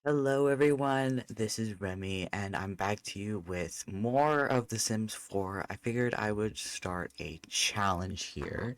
Hello everyone, this is Remy and I'm back to you with more of The Sims 4. I figured I would start a challenge here.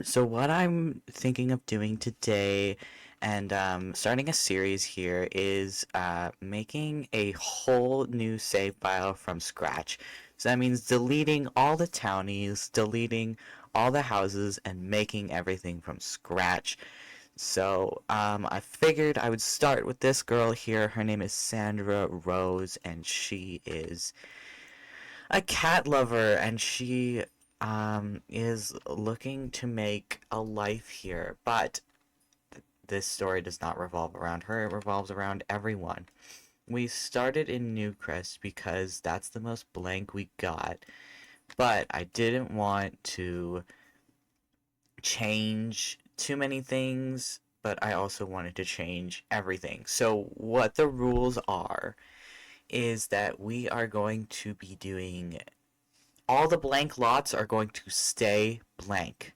So what I'm thinking of doing today and starting a series here is making a whole new save file from scratch. So that means deleting all the townies, deleting all the houses, and making everything from scratch. I figured I would start with this girl here. Her name is Sandra Rose, and she is a cat lover, and she is looking to make a life here. But this story does not revolve around her, it revolves around everyone. We started in Newcrest because that's the most blank we got, but I didn't want to change too many things, but I also wanted to change everything. So, what the rules are is that we are going to be doing all the blank lots are going to stay blank.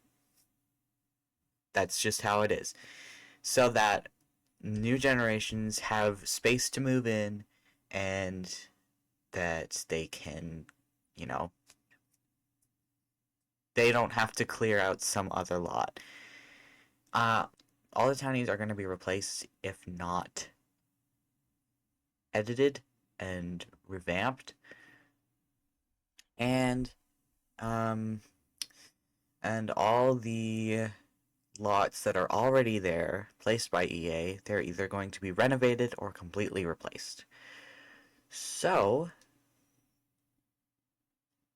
That's just how it is. So that new generations have space to move in and that they can, you know, they don't have to clear out some other lot. Uh, all the townies are going to be replaced if not edited and revamped, and um and all the lots that are already there placed by EA, they're either going to be renovated or completely replaced. So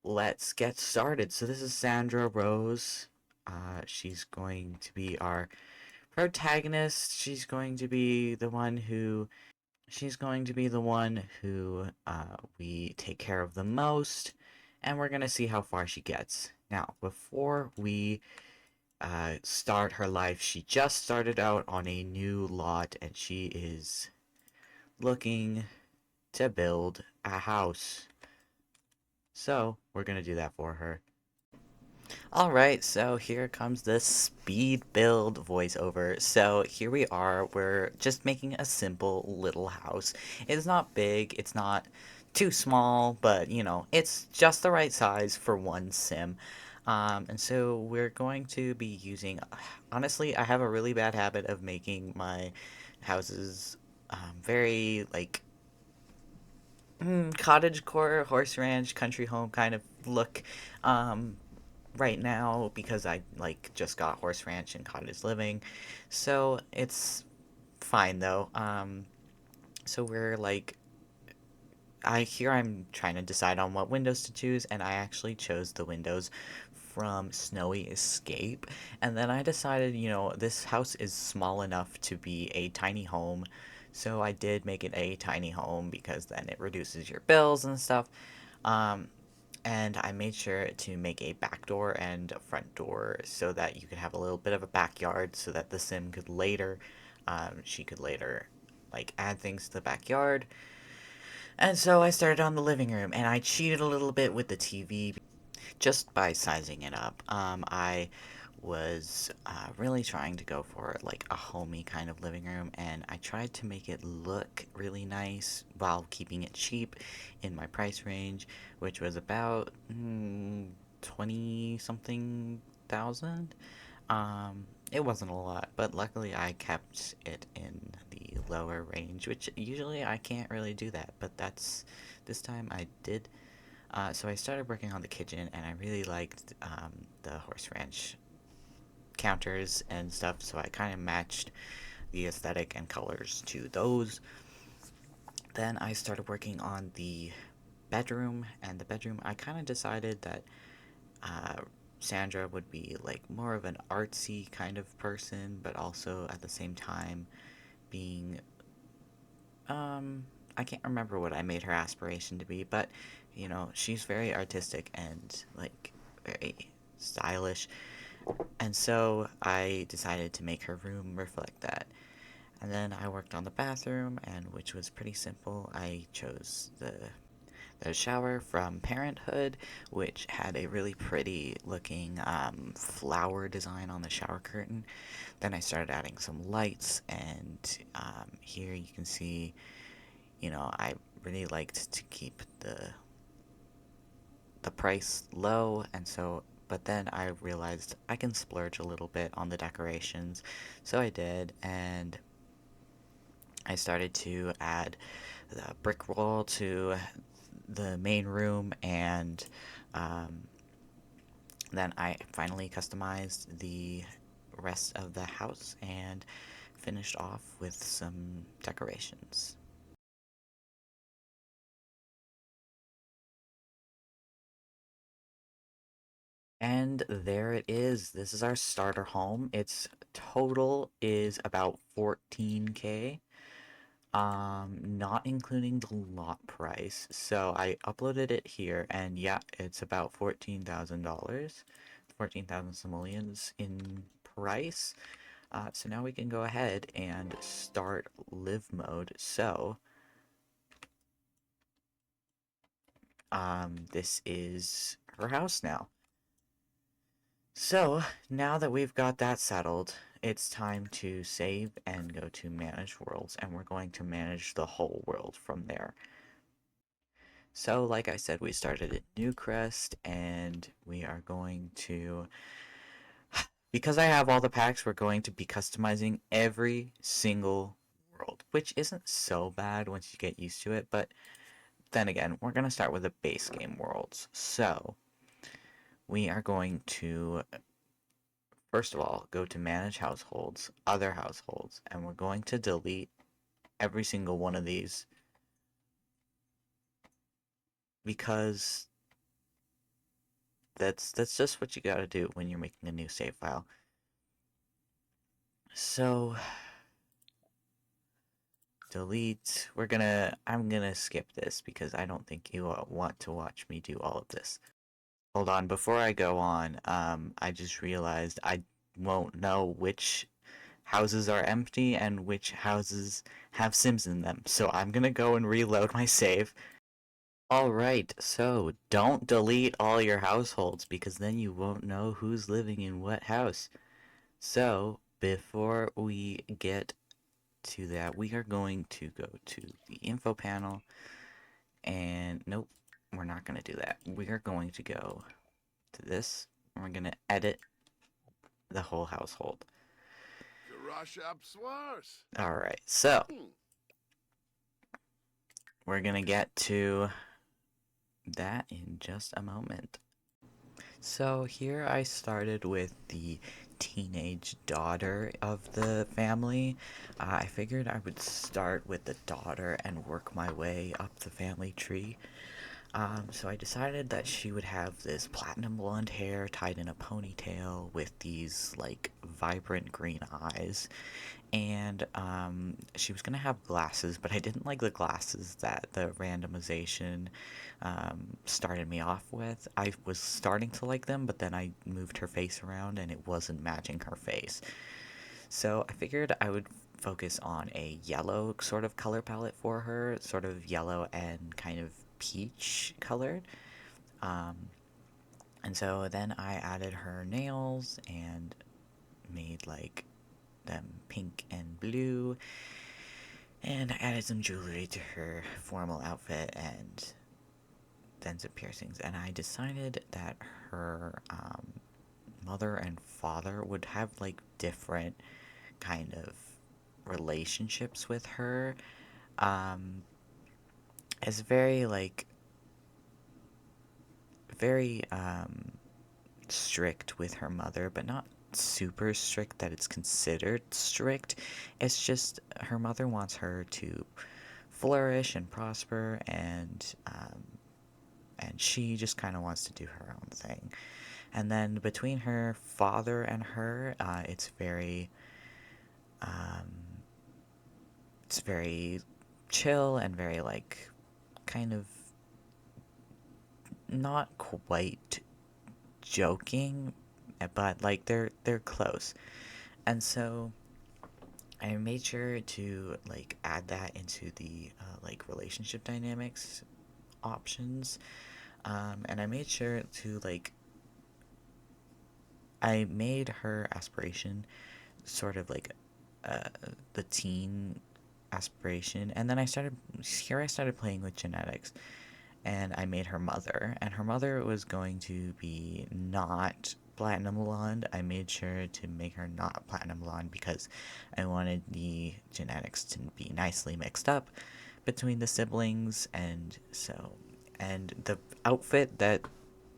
let's get started. So this is Sandra Rose. She's going to be our protagonist. She's going to be the one who we take care of the most, and we're going to see how far she gets. Now, before we start her life, she just started out on a new lot, and she is looking to build a house. So, we're going to do that for her. Alright, so here comes the speed build voiceover. So here we are, we're just making a simple little house. It's not big, it's not too small, but it's just the right size for one sim. And so we're going to be using, honestly, I have a really bad habit of making my houses very like cottage core, horse ranch, country home kind of look. Um, right now because I like just got horse ranch and cottage living. So it's fine though. So we're like I'm trying to decide on what windows to choose, and I actually chose the windows from Snowy Escape. And then I decided, this house is small enough to be a tiny home. So I did make it a tiny home because then it reduces your bills and stuff. Um, and I made sure to make a back door and a front door so that you could have a little bit of a backyard so that the sim could later, she could later like add things to the backyard. And so I started on the living room, and I cheated a little bit with the TV just by sizing it up. I was really trying to go for like a homey kind of living room, and I tried to make it look really nice while keeping it cheap in my price range, which was about 20 something thousand. It wasn't a lot, but luckily I kept it in the lower range, which usually I can't really do that, but this time I did. So I started working on the kitchen, and I really liked the horse ranch counters and stuff, so I kind of matched the aesthetic and colors to those. Then I started working on the bedroom, and the bedroom I kind of decided that uh, Sandra would be like more of an artsy kind of person, but also at the same time being I can't remember what I made her aspiration to be, but she's very artistic and like very stylish. And so I decided to make her room reflect that. And then I worked on the bathroom, and which was pretty simple. I chose the shower from Parenthood, which had a really pretty looking flower design on the shower curtain. Then I started adding some lights, and here you can see, I really liked to keep the price low, and so but then I realized I can splurge a little bit on the decorations, so I did, and I started to add the brick wall to the main room, and um, then I finally customized the rest of the house and finished off with some decorations. And there it is. This is our starter home. Its total is about 14K, not including the lot price. So I uploaded it here, and yeah, it's about $14,000, 14,000 simoleons in price. So now we can go ahead and start live mode. So, this is her house now. So, now that we've got that settled, it's time to save and go to manage worlds, and we're going to manage the whole world from there. So, like I said, we started at Newcrest, and we are going to, because I have all the packs, we're going to be customizing every single world, which isn't so bad once you get used to it, but then again, we're going to start with the base game worlds. So, we are going to first of all, go to manage households, other households, and we're going to delete every single one of these because that's just what you got to do when you're making a new save file. So, delete. I'm gonna skip this because I don't think you want to watch me do all of this. Hold on, before I go on, I just realized I won't know which houses are empty and which houses have Sims in them. So I'm gonna go and reload my save. Alright, so don't delete all your households because then you won't know who's living in what house. So, before we get to that, we are going to go to the info panel and nope, we're not going to do that. We are going to go to this and we're going to edit the whole household. Alright, so we're going to get to that in just a moment. So here I started with the teenage daughter of the family. I figured I would start with the daughter and work my way up the family tree. So I decided that she would have this platinum blonde hair tied in a ponytail with these like vibrant green eyes, and she was gonna have glasses, but I didn't like the glasses that the randomization started me off with. I was starting to like them, but then I moved her face around and it wasn't matching her face. So I figured I would focus on a yellow sort of color palette for her, sort of yellow and kind of peach colored. Um, and so then I added her nails and made like them pink and blue, and I added some jewelry to her formal outfit and then some piercings. And I decided that her mother and father would have like different kind of relationships with her. Um, it's very like very strict with her mother, but not super strict that it's considered strict. It's just her mother wants her to flourish and prosper, and she just kind of wants to do her own thing. And then between her father and her, um, it's very chill and very like kind of not quite joking, but like they're close. And so I made sure to like add that into the like relationship dynamics options. And I made sure to like I made her aspiration sort of like uh, the teen aspiration, and then I started playing with genetics, and I made her mother, and her mother was going to be not platinum blonde. I made sure to make her not platinum blonde because I wanted the genetics to be nicely mixed up between the siblings, and the outfit that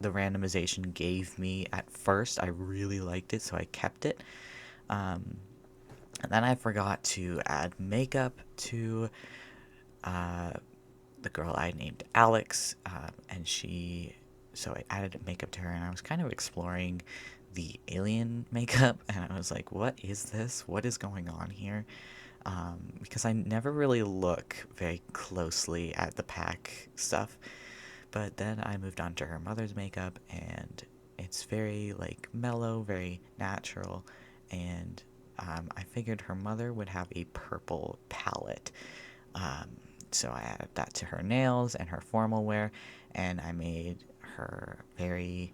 the randomization gave me at first, I really liked it, so I kept it. Um, and then I forgot to add makeup to uh, the girl I named Alex, and so I added makeup to her, and I was kind of exploring the alien makeup, and I was like, what is this? What is going on here? Because I never really look very closely at the pack stuff. But then I moved on to her mother's makeup, and it's very like mellow, very natural, and I figured her mother would have a purple palette. Um, so I added that to her nails and her formal wear, and I made her very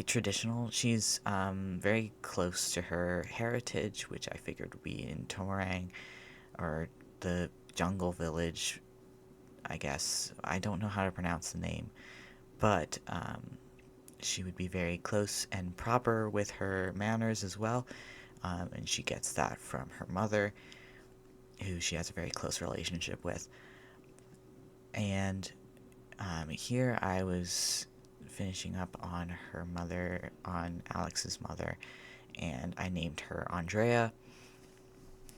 traditional. She's very close to her heritage, which I figured would be in Tomarang or the jungle village, I guess. I don't know how to pronounce the name, but she would be very close and proper with her manners as well. And she gets that from her mother, who she has a very close relationship with. And here I was finishing up on her mother, on Alex's mother, and I named her Andrea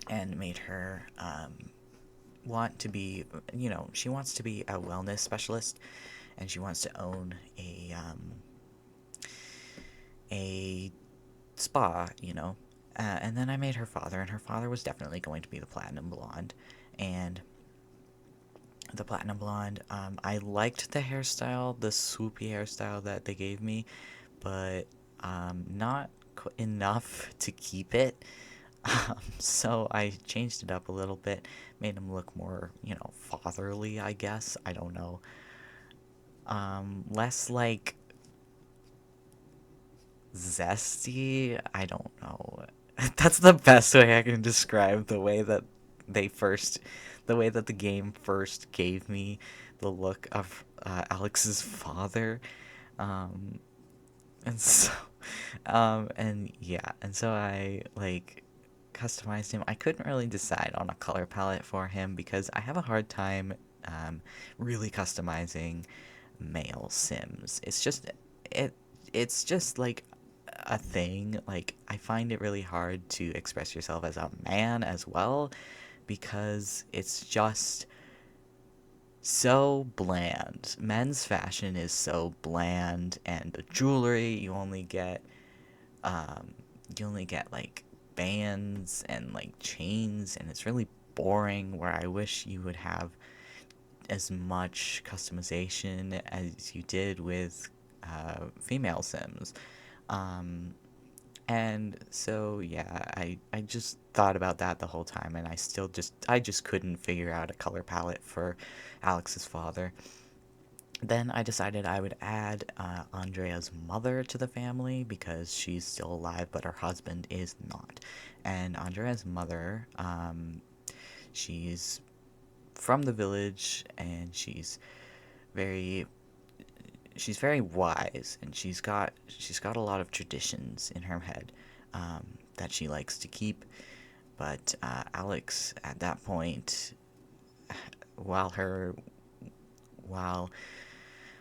and made her want to be, she wants to be a wellness specialist, and she wants to own a spa, and then I made her father, and her father was definitely going to be the platinum blonde. And the platinum blonde, I liked the hairstyle, the swoopy hairstyle that they gave me, but not enough to keep it. So I changed it up a little bit, made him look more, fatherly, I guess. I don't know. Less like zesty. I don't know. That's the best way I can describe the way that the game first gave me the look of Alex's father. Um, and so, and yeah, and so I like customized him. I couldn't really decide on a color palette for him because I have a hard time really customizing male Sims. It it's just like a thing. Like I find it really hard to express yourself as a man as well because it's just so bland. Men's fashion is so bland, and the jewelry um you only get like bands and like chains, and it's really boring, where I wish you would have as much customization as you did with female Sims. Um, and so yeah, I just thought about that the whole time, and I just couldn't figure out a color palette for Alex's father. Then I decided I would add Andrea's mother to the family because she's still alive, but her husband is not. And Andrea's mother, she's from the village, and very she's very wise, and she's got a lot of traditions in her head that she likes to keep. But Alex, at that point, while her while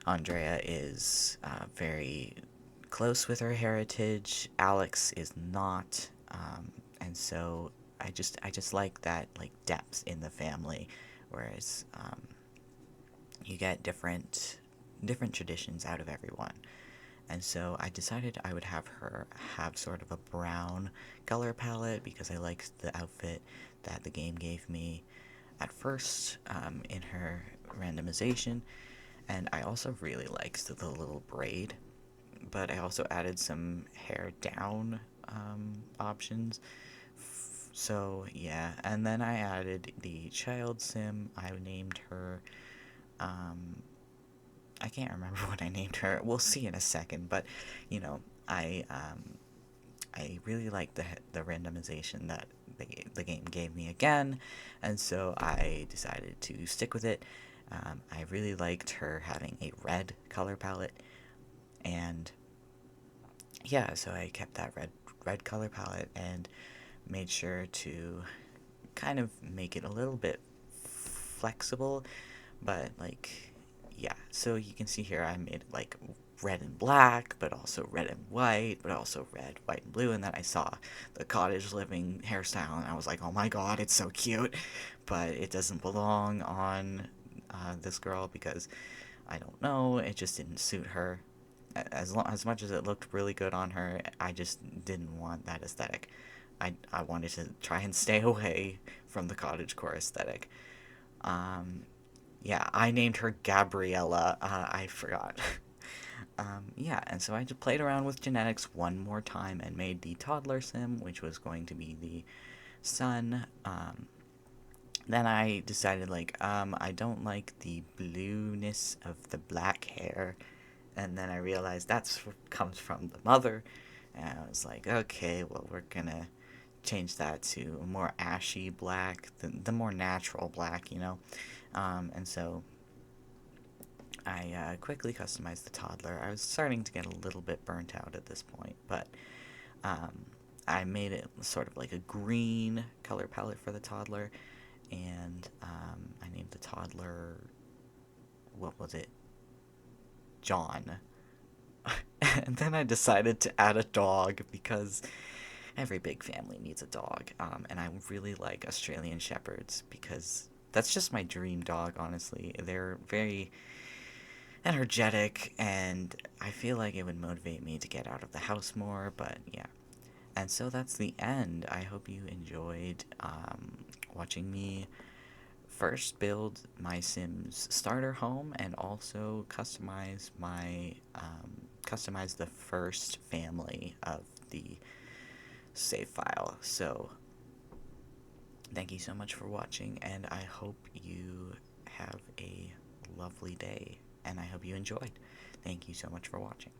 Andrea is very close with her heritage, Alex is not, and so I just like that like depth in the family, whereas you get different traditions out of everyone. And so I decided I would have her have sort of a brown color palette because I liked the outfit that the game gave me at first in her randomization. And I also really liked the little braid, but I also added some hair down options So yeah, and then I added the child sim. I named her, um, I can't remember what I named her. We'll see in a second, but you know, I I really like the randomization that the game gave me again, and so I decided to stick with it. I really liked her having a red color palette, and yeah, so I kept that red color palette and made sure to kind of make it a little bit flexible, but like yeah. So you can see here I made it like red and black, but also red and white, but also red, white, and blue. And then I saw the cottage living hairstyle, and I was like, oh my god, it's so cute, but it doesn't belong on this girl because I don't know, it just didn't suit her. As much as it looked really good on her, I just didn't want that aesthetic. I wanted to try and stay away from the cottagecore aesthetic. Um, yeah, I named her Gabriella. I forgot. Yeah, and so I just played around with genetics one more time and made the toddler sim, which was going to be the son. Then I decided, like, I don't like the blueness of the black hair. And then I realized that's what comes from the mother. And I was like, okay, well, we're gonna change that to a more ashy black, the more natural black, you know? And so I quickly customized the toddler. I was starting to get a little bit burnt out at this point, but um, I made it sort of like a green color palette for the toddler, and I named the toddler, what was it? John. And then I decided to add a dog because every big family needs a dog. And I really like Australian Shepherds because that's just my dream dog, honestly. They're very energetic, and I feel like it would motivate me to get out of the house more, but yeah. And so that's the end. I hope you enjoyed watching me first build my Sims starter home and also customize the first family of the save file. So thank you so much for watching, and I hope you have a lovely day, and I hope you enjoyed. Thank you so much for watching.